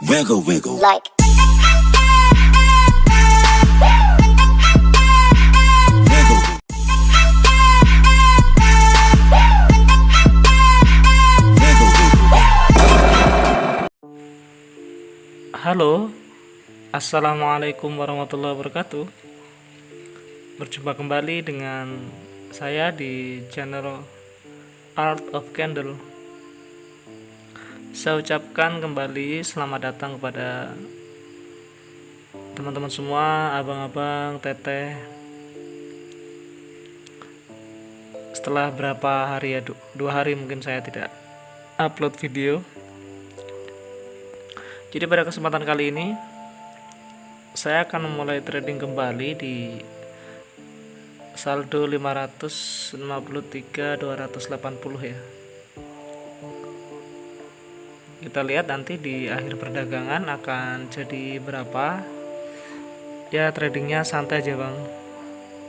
Wiggle, wiggle. Like Wiggle. Wiggle, wiggle. Halo, assalamualaikum warahmatullahi wabarakatuh. Berjumpa kembali dengan saya di channel Art of Candle. Saya ucapkan kembali selamat datang kepada teman-teman semua, abang-abang, teteh. Setelah berapa hari ya, 2 hari mungkin saya tidak upload video. Jadi pada kesempatan kali ini saya akan memulai trading kembali di saldo 553.280 ya. Kita lihat nanti di akhir perdagangan akan jadi berapa. Ya, tradingnya santai aja bang,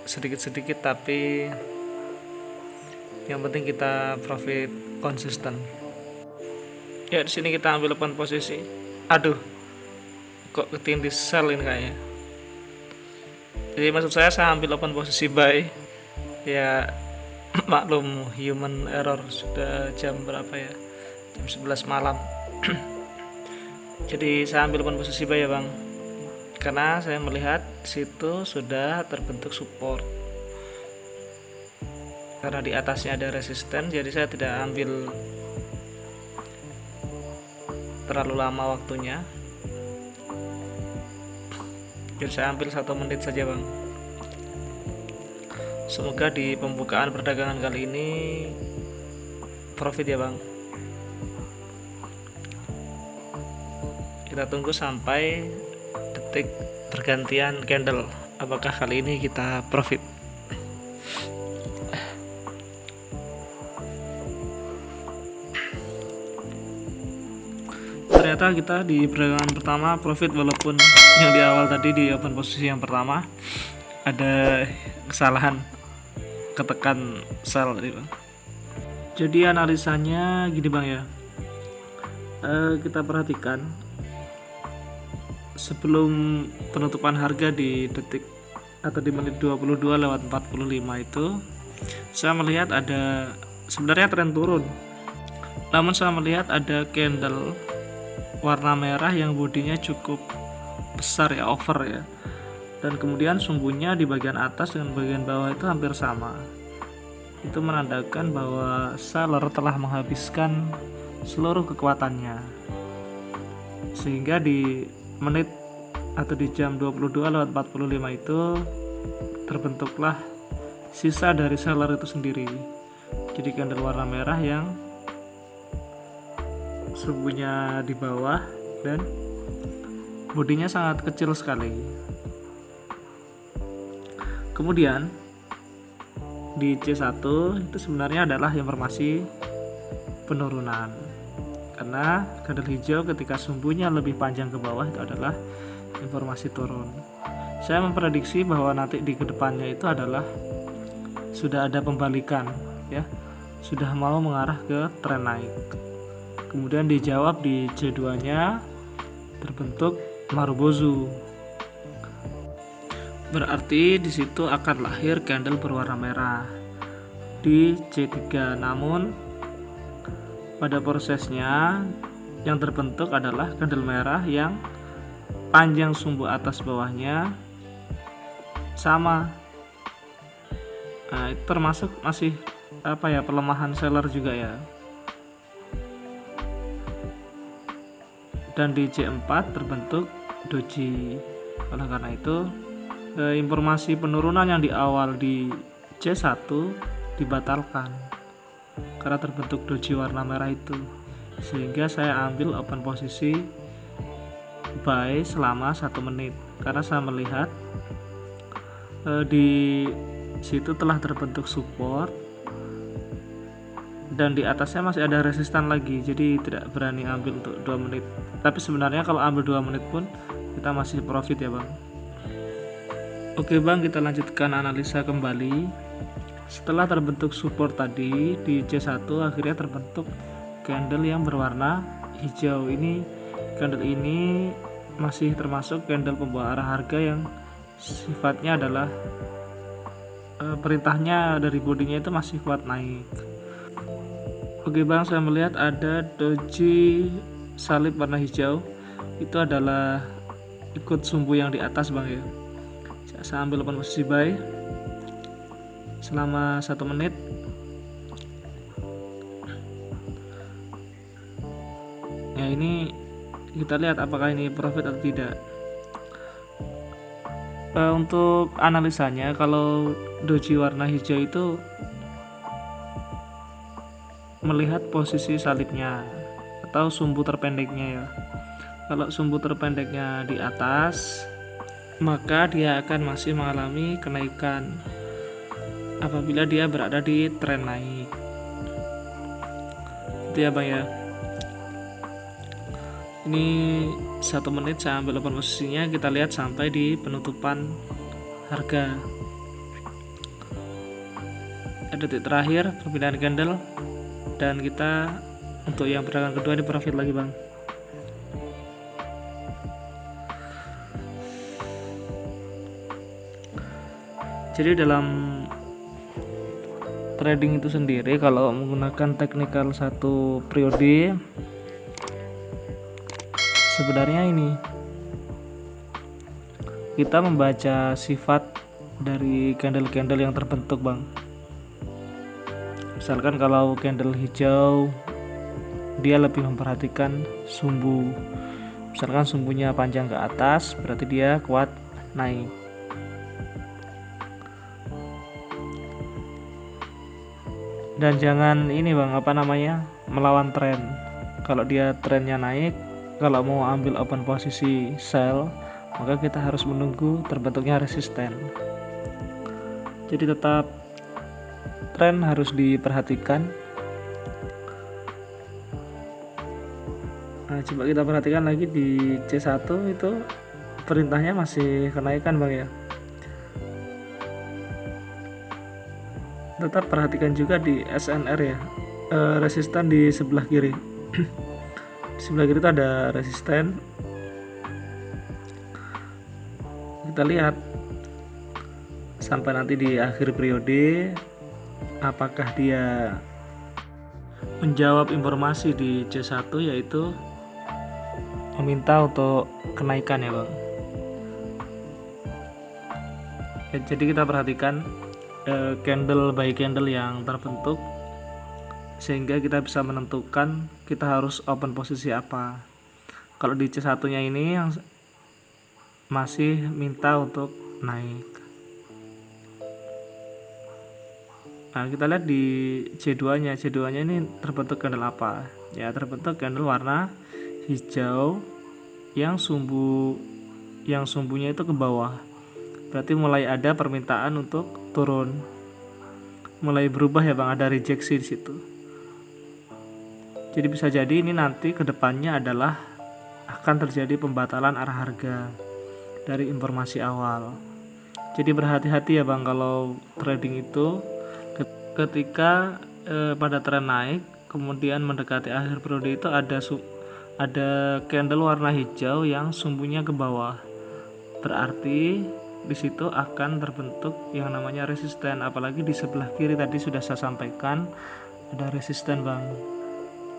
sedikit-sedikit, tapi yang penting kita profit konsisten. Ya, di sini kita ambil open posisi. Aduh, kok ketindih sell ini kayaknya. Jadi maksud saya ambil open posisi buy. Ya maklum, human error. Sudah jam berapa ya? Jam 11 malam. Jadi saya ambil open posisi buy ya bang, karena saya melihat situ sudah terbentuk support. Karena di atasnya ada resisten, jadi saya tidak ambil terlalu lama waktunya. Jadi saya ambil 1 menit saja bang. Semoga di pembukaan perdagangan kali ini profit ya bang. Kita tunggu sampai detik pergantian candle, apakah kali ini kita profit. Ternyata kita di perdagangan pertama profit, walaupun yang di awal tadi di open posisi yang pertama ada kesalahan ketekan sell tadi bang. Jadi analisanya gini bang ya, kita perhatikan sebelum penutupan harga di detik atau di menit 22:45 itu saya melihat ada sebenarnya tren turun, namun saya melihat ada candle warna merah yang bodinya cukup besar ya, over ya, dan kemudian sumbunya di bagian atas dengan bagian bawah itu hampir sama. Itu menandakan bahwa seller telah menghabiskan seluruh kekuatannya, sehingga di menit atau di jam 22:45 itu terbentuklah sisa dari seller itu sendiri. Jadi candle warna merah yang sumbunya di bawah dan bodinya sangat kecil sekali. Kemudian di C1 itu sebenarnya adalah informasi penurunan, karena candle hijau ketika sumbunya lebih panjang ke bawah itu adalah informasi turun. Saya memprediksi bahwa nanti di kedepannya itu adalah sudah ada pembalikan ya, sudah mau mengarah ke tren naik. Kemudian dijawab di C2 nya terbentuk Marubozu, berarti di situ akan lahir candle berwarna merah di C3. Namun pada prosesnya yang terbentuk adalah candle merah yang panjang sumbu atas bawahnya sama. Nah, itu termasuk masih pelemahan seller juga ya. Dan di C4 terbentuk doji. Oleh karena itu informasi penurunan yang di awal di C1 dibatalkan karena terbentuk doji warna merah itu, sehingga saya ambil open posisi buy selama 1 menit karena saya melihat di situ telah terbentuk support dan di atasnya masih ada resistan lagi, jadi tidak berani ambil untuk 2 menit. Tapi sebenarnya kalau ambil 2 menit pun kita masih profit ya bang. Oke bang, kita lanjutkan analisa kembali. Setelah terbentuk support tadi di C1, akhirnya terbentuk candle yang berwarna hijau. Ini candle ini masih termasuk candle pembawa arah harga yang sifatnya adalah perintahnya dari bodinya itu masih kuat naik. Oke bang, saya melihat ada doji salib warna hijau, itu adalah ikut sumbu yang di atas bang ya. Saya ambil open posisi buy selama 1 menit. Ya, ini kita lihat apakah ini profit atau tidak. Untuk analisanya, kalau doji warna hijau itu melihat posisi salibnya atau sumbu terpendeknya ya. Kalau sumbu terpendeknya di atas, maka dia akan masih mengalami kenaikan apabila dia berada di tren naik. Itu ya bang ya. Ini 1 menit saya ambil open posisinya, kita lihat sampai di penutupan harga. Detik terakhir perpindahan candle, dan kita untuk yang perdagangan kedua ini profit lagi bang. Jadi dalam trading itu sendiri, kalau menggunakan technical 1 periode, sebenarnya ini kita membaca sifat dari candle-candle yang terbentuk bang. Misalkan kalau candle hijau, dia lebih memperhatikan sumbu. Misalkan sumbunya panjang ke atas, berarti dia kuat naik. Dan jangan ini bang, melawan tren. Kalau dia trennya naik, kalau mau ambil open posisi sell, maka kita harus menunggu terbentuknya resisten. Jadi tetap tren harus diperhatikan. Nah, coba kita perhatikan lagi di C1, itu perintahnya masih kenaikan bang ya. Tetap perhatikan juga di SNR ya, resisten di sebelah kiri. Di sebelah kiri itu ada resisten. Kita lihat sampai nanti di akhir periode apakah dia menjawab informasi di C1, yaitu meminta untuk kenaikan ya bang. Ya, jadi kita perhatikan candle by candle yang terbentuk, sehingga kita bisa menentukan kita harus open posisi apa. Kalau di C1 nya ini yang masih minta untuk naik. Nah, kita lihat di C2 nya. C2 nya ini terbentuk candle apa? Ya, terbentuk candle warna hijau yang sumbunya itu ke bawah. Berarti mulai ada permintaan untuk turun. Mulai berubah ya bang, ada rejeksi di situ. Jadi bisa jadi ini nanti kedepannya adalah akan terjadi pembatalan arah harga dari informasi awal. Jadi berhati-hati ya bang kalau trading itu, ketika pada tren naik kemudian mendekati akhir periode itu ada candle warna hijau yang sumbunya ke bawah. Berarti di situ akan terbentuk yang namanya resisten. Apalagi di sebelah kiri tadi sudah saya sampaikan ada resisten bang.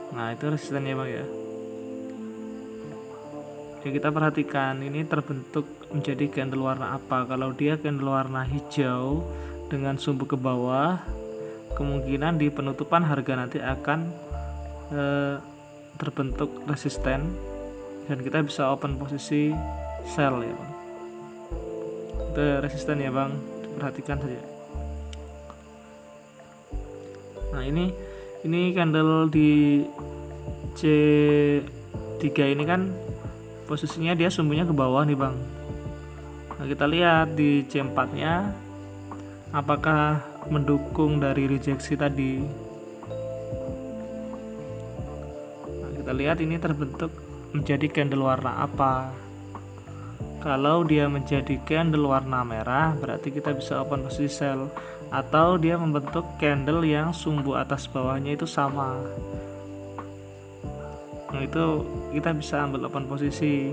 Nah, itu resistennya bang ya. Jadi kita perhatikan ini terbentuk menjadi candle warna apa. Kalau dia candle warna hijau dengan sumbu ke bawah, kemungkinan di penutupan harga nanti akan terbentuk resisten, dan kita bisa open posisi sell ya bang. Itu resisten ya bang, perhatikan saja. Nah, ini candle di C3 ini kan posisinya dia sumbunya ke bawah nih bang. Nah, kita lihat di C4 nya apakah mendukung dari rejeksi tadi. Nah, kita lihat ini terbentuk menjadi candle warna apa. Kalau dia menjadi candle warna merah, berarti kita bisa open posisi sell. Atau dia membentuk candle yang sumbu atas bawahnya itu sama. Nah, itu kita bisa ambil open posisi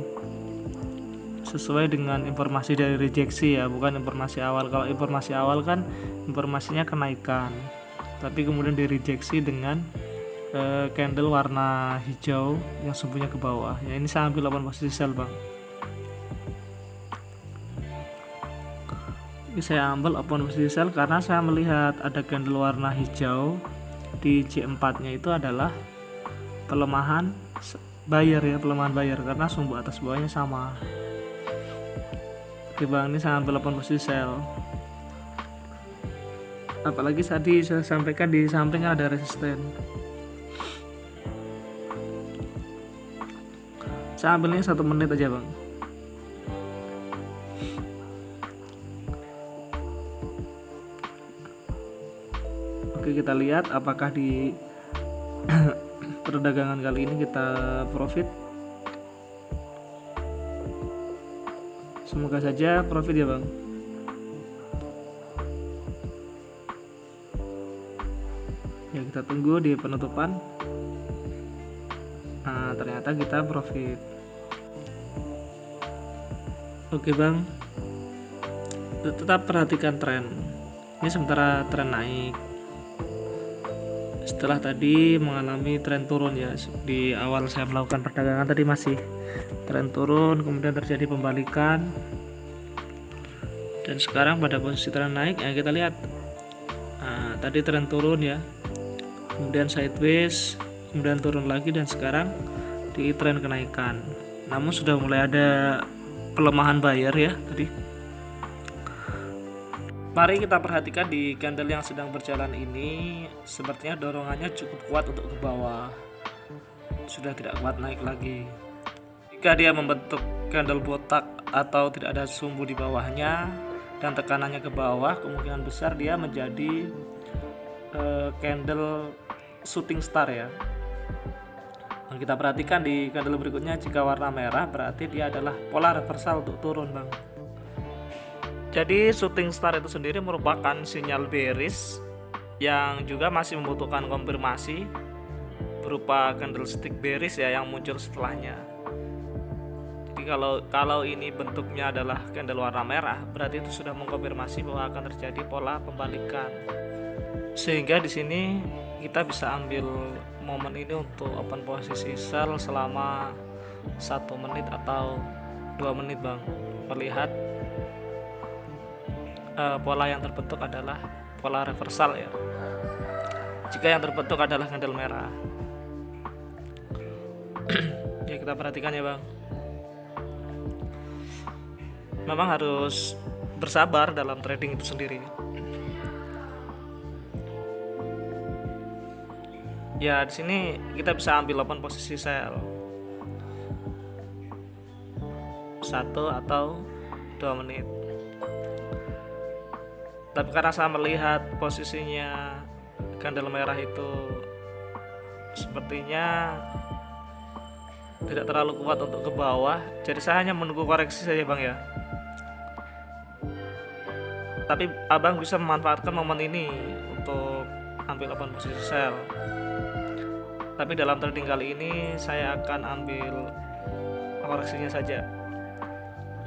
sesuai dengan informasi dari rejeksi ya, bukan informasi awal. Kalau informasi awal kan informasinya kenaikan, tapi kemudian direjeksi dengan candle warna hijau yang sumbunya ke bawah ya. Ini saya ambil open posisi sell bang. Ini saya ambil open posisi sell karena saya melihat ada candle warna hijau di J4 nya itu adalah pelemahan buyer ya, pelemahan buyer karena sumbu atas bawahnya sama. Oke bang, ini saya ambil open posisi sell. Apalagi tadi saya sampaikan di sampingnya ada resisten. Saya ambilnya 1 menit aja bang. Oke, kita lihat apakah di perdagangan kali ini kita profit. Semoga saja profit ya bang. Ya, kita tunggu di penutupan. Nah, ternyata kita profit. Oke bang, tetap perhatikan tren. Ini sementara tren naik. Setelah tadi mengalami tren turun ya, di awal saya melakukan perdagangan tadi masih tren turun, kemudian terjadi pembalikan, dan sekarang pada posisi tren naik ya. Kita lihat tadi tren turun ya, kemudian sideways, kemudian turun lagi, dan sekarang di tren kenaikan. Namun sudah mulai ada pelemahan buyer ya tadi. Mari kita perhatikan di candle yang sedang berjalan ini, sepertinya dorongannya cukup kuat untuk ke bawah. Sudah tidak kuat naik lagi. Jika dia membentuk candle botak atau tidak ada sumbu di bawahnya dan tekanannya ke bawah, kemungkinan besar dia menjadi candle shooting star ya. Nah, kita perhatikan di candle berikutnya, jika warna merah berarti dia adalah pola reversal untuk turun bang. Jadi shooting star itu sendiri merupakan sinyal bearish yang juga masih membutuhkan konfirmasi berupa candlestick bearish ya yang muncul setelahnya. Jadi kalau ini bentuknya adalah candle warna merah, berarti itu sudah mengkonfirmasi bahwa akan terjadi pola pembalikan. Sehingga di sini kita bisa ambil momen ini untuk open posisi sell selama 1 menit atau 2 menit bang. Melihat pola yang terbentuk adalah pola reversal ya. Jika yang terbentuk adalah candle merah. Ya, kita perhatikan ya bang. Memang harus bersabar dalam trading itu sendiri. Ya, di sini kita bisa ambil open posisi sell 1 atau 2 menit. Tapi karena saya melihat posisinya candle merah itu sepertinya tidak terlalu kuat untuk ke bawah, jadi saya hanya menunggu koreksi saja bang ya. Tapi abang bisa memanfaatkan momen ini untuk ambil open posisi sell. Tapi dalam trading kali ini saya akan ambil koreksinya saja,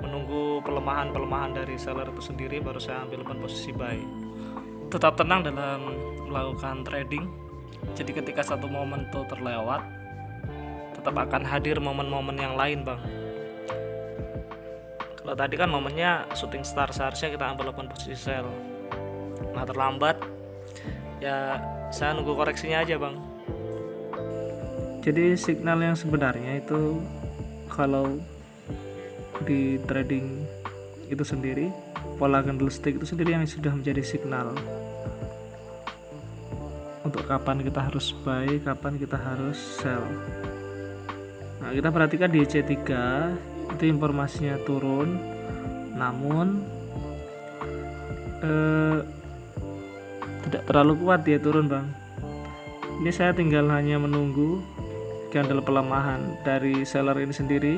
menunggu pelemahan dari seller itu sendiri, baru saya ambil open posisi buy. Tetap tenang dalam melakukan trading. Jadi ketika satu momen itu terlewat, tetap akan hadir momen-momen yang lain bang. Kalau tadi kan momennya shooting star, seharusnya kita ambil open posisi sell. Nah, terlambat ya, saya nunggu koreksinya aja bang. Jadi signal yang sebenarnya itu kalau di trading itu sendiri, pola candlestick itu sendiri yang sudah menjadi signal untuk kapan kita harus buy, kapan kita harus sell. Nah, kita perhatikan di C3 itu informasinya turun, namun tidak terlalu kuat dia turun bang. Ini saya tinggal hanya menunggu candle pelemahan dari seller ini sendiri,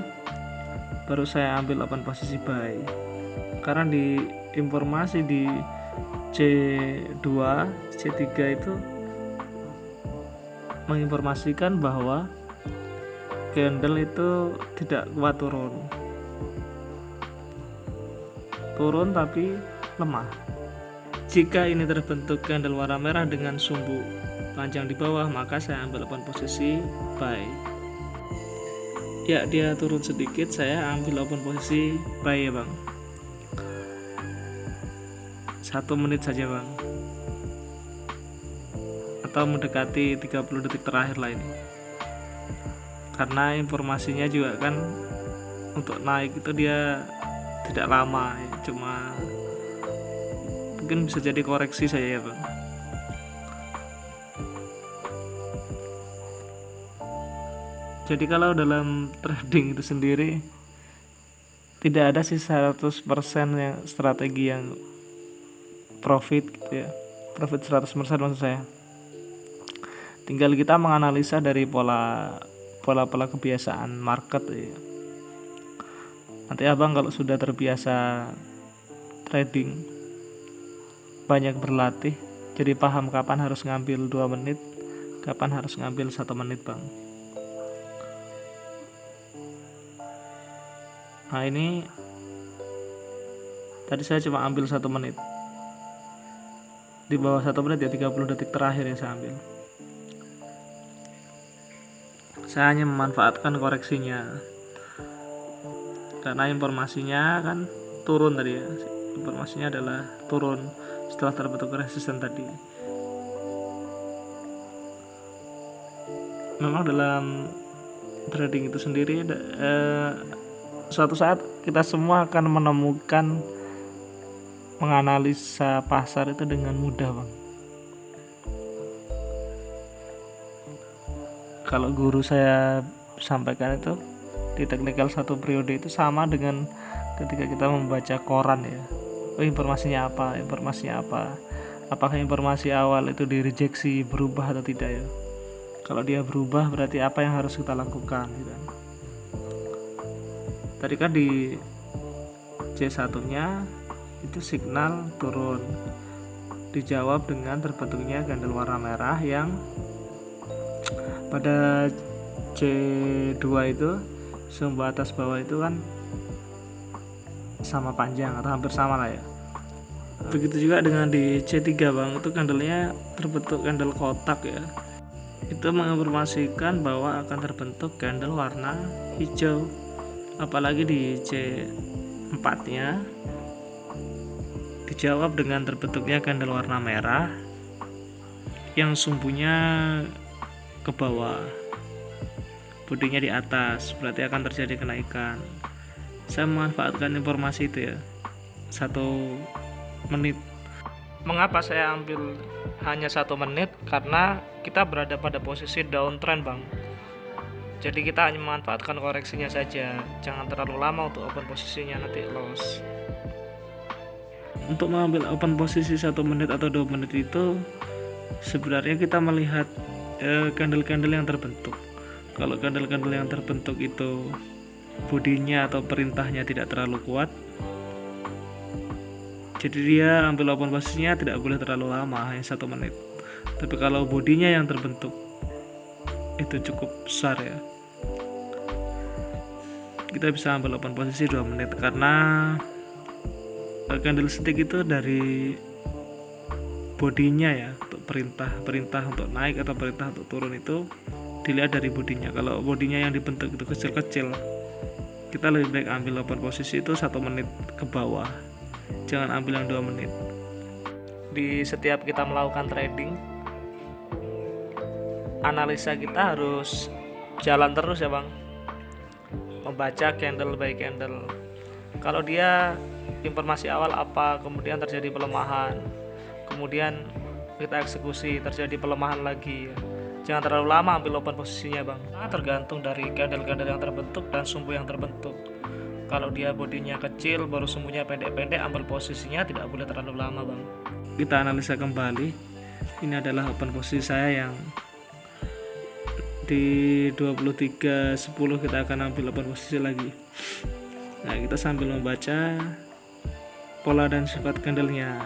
baru saya ambil open posisi buy. Karena di informasi di C2, C3 itu menginformasikan bahwa candle itu tidak kuat turun tapi lemah. Jika ini terbentuk candle warna merah dengan sumbu panjang di bawah, maka saya ambil open posisi buy. Ya, dia turun sedikit, saya ambil open posisi buy ya bang. 1 menit saja bang, atau mendekati 30 detik terakhir lah ini, karena informasinya juga kan untuk naik itu dia tidak lama ya, cuma mungkin bisa jadi koreksi saya ya bang. Jadi kalau dalam trading itu sendiri tidak ada sih 100% yang strategi yang profit gitu ya, profit 100% maksud saya. Tinggal kita menganalisa dari pola kebiasaan market ya. Nanti abang kalau sudah terbiasa trading, banyak berlatih, jadi paham kapan harus ngambil 2 menit, kapan harus ngambil 1 menit bang. Nah ini tadi saya cuma ambil 1 menit, di bawah 1 menit ya, 30 detik terakhir yang saya ambil. Saya hanya memanfaatkan koreksinya, karena informasinya kan turun tadi ya, informasinya adalah turun setelah terbentuk resisten tadi. Memang dalam trading itu sendiri suatu saat kita semua akan menemukan menganalisa pasar itu dengan mudah bang. Kalau guru saya sampaikan itu di teknikal 1 periode itu sama dengan ketika kita membaca koran ya. Oh, informasinya apa, apakah informasi awal itu direjeksi, berubah atau tidak ya. Kalau dia berubah berarti apa yang harus kita lakukan gitu. Tadi kan di C1 nya itu signal turun, dijawab dengan terbentuknya candle warna merah yang pada C2 itu sumbu atas bawah itu kan sama panjang atau hampir sama lah ya. Begitu juga dengan di C3 bang, itu candlenya terbentuk candle kotak ya. Itu menginformasikan bahwa akan terbentuk candle warna hijau. Apalagi di C4 nya dijawab dengan terbentuknya candle warna merah yang sumbunya ke bawah, bodinya di atas, berarti akan terjadi kenaikan. Saya memanfaatkan informasi itu ya, 1 menit. Mengapa saya ambil hanya 1 menit? Karena kita berada pada posisi downtrend bang, jadi kita hanya memanfaatkan koreksinya saja, jangan terlalu lama untuk open posisinya, nanti loss. Untuk mengambil open posisi 1 menit atau 2 menit itu sebenarnya kita melihat candle-candle yang terbentuk. Kalau candle-candle yang terbentuk itu bodinya atau perintahnya tidak terlalu kuat, jadi dia ambil open posisinya tidak boleh terlalu lama, hanya 1 menit. Tapi kalau bodinya yang terbentuk itu cukup besar ya, kita bisa ambil open posisi 2 menit, karena candlestick itu dari bodinya ya, untuk perintah untuk naik atau perintah untuk turun itu dilihat dari bodinya. Kalau bodinya yang dibentuk itu kecil-kecil, kita lebih baik ambil open posisi itu 1 menit ke bawah, jangan ambil yang 2 menit. Di setiap kita melakukan trading, analisa kita harus jalan terus ya bang, membaca candle by candle. Kalau dia informasi awal apa, kemudian terjadi pelemahan, kemudian kita eksekusi, terjadi pelemahan lagi, jangan terlalu lama ambil open posisinya bang. Tergantung dari candle-candle yang terbentuk dan sumbu yang terbentuk. Kalau dia bodinya kecil, baru sumbunya pendek-pendek, ambil posisinya tidak boleh terlalu lama bang. Kita analisa kembali, ini adalah open posisi saya yang di 23.10 kita akan ambil open posisi lagi. Nah, kita sambil membaca pola dan sifat candlenya.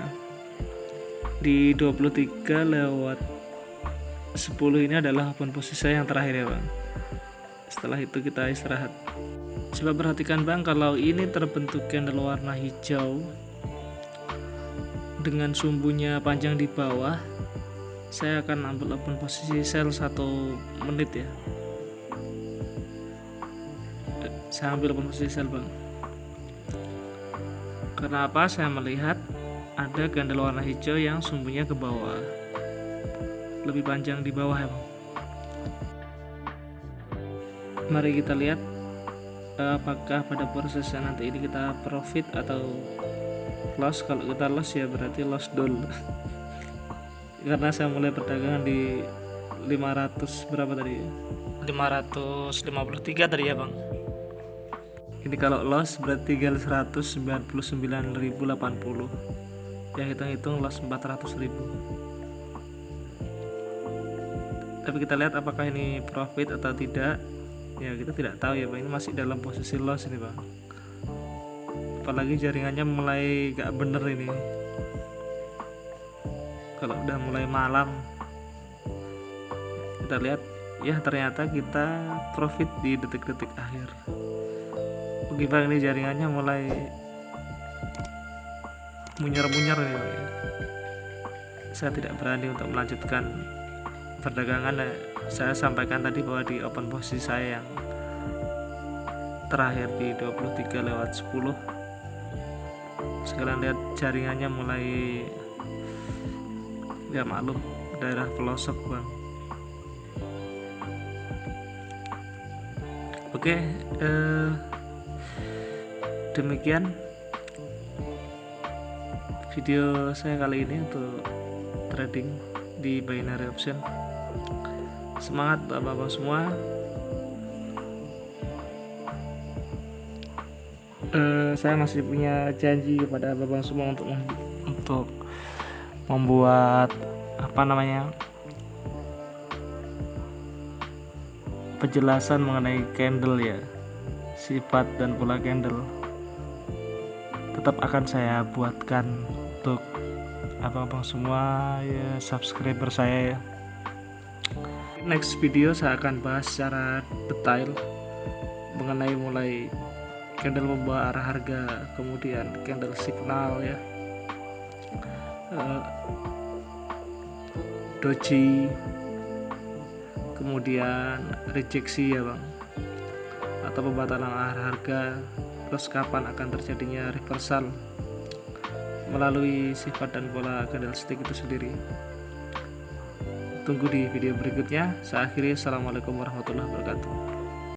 Di 23 lewat 10 ini adalah open posisi saya yang terakhir ya bang. Setelah itu kita istirahat. Coba perhatikan bang, kalau ini terbentuk candle warna hijau dengan sumbunya panjang di bawah, saya akan ambil open posisi sell 1 menit ya. Saya ambil open posisi sell bang. Karena apa? Saya melihat ada candle warna hijau yang sumbunya ke bawah, lebih panjang di bawah ya bang. Mari kita lihat apakah pada prosesnya nanti ini kita profit atau loss. Kalau kita loss ya berarti loss dulu karena saya mulai perdagangan di 500 berapa tadi, 553 tadi ya bang. Ini kalau loss berarti tinggal 199.080 ya, hitung-hitung loss 400.000. Tapi kita lihat apakah ini profit atau tidak ya, kita tidak tahu ya bang. Ini masih dalam posisi loss ini bang, apalagi jaringannya mulai gak bener ini. Kalau udah mulai malam kita lihat ya, ternyata kita profit di detik-detik akhir. Oke bang, ini jaringannya mulai munyer-munyer nih bang. Saya tidak berani untuk melanjutkan perdagangan. Saya sampaikan tadi bahwa di open posisi saya yang terakhir di 23:10, sekarang lihat jaringannya mulai ya maklum daerah pelosok bang. Oke, demikian video saya kali ini untuk trading di binary option. Semangat bapak-bapak semua. Saya masih punya janji kepada bapak semua untuk membuat penjelasan mengenai candle ya, sifat dan pola candle. Tetap akan saya buatkan untuk abang-abang semua ya, subscriber saya ya. Next video saya akan bahas secara detail mengenai mulai candle membawa arah harga, kemudian candle signal ya, doji, kemudian rejeksi ya bang, atau pembatalan arah harga, terus kapan akan terjadinya reversal melalui sifat dan pola candlestick itu sendiri. Tunggu di video berikutnya. Saya akhiri. Assalamualaikum warahmatullahi wabarakatuh.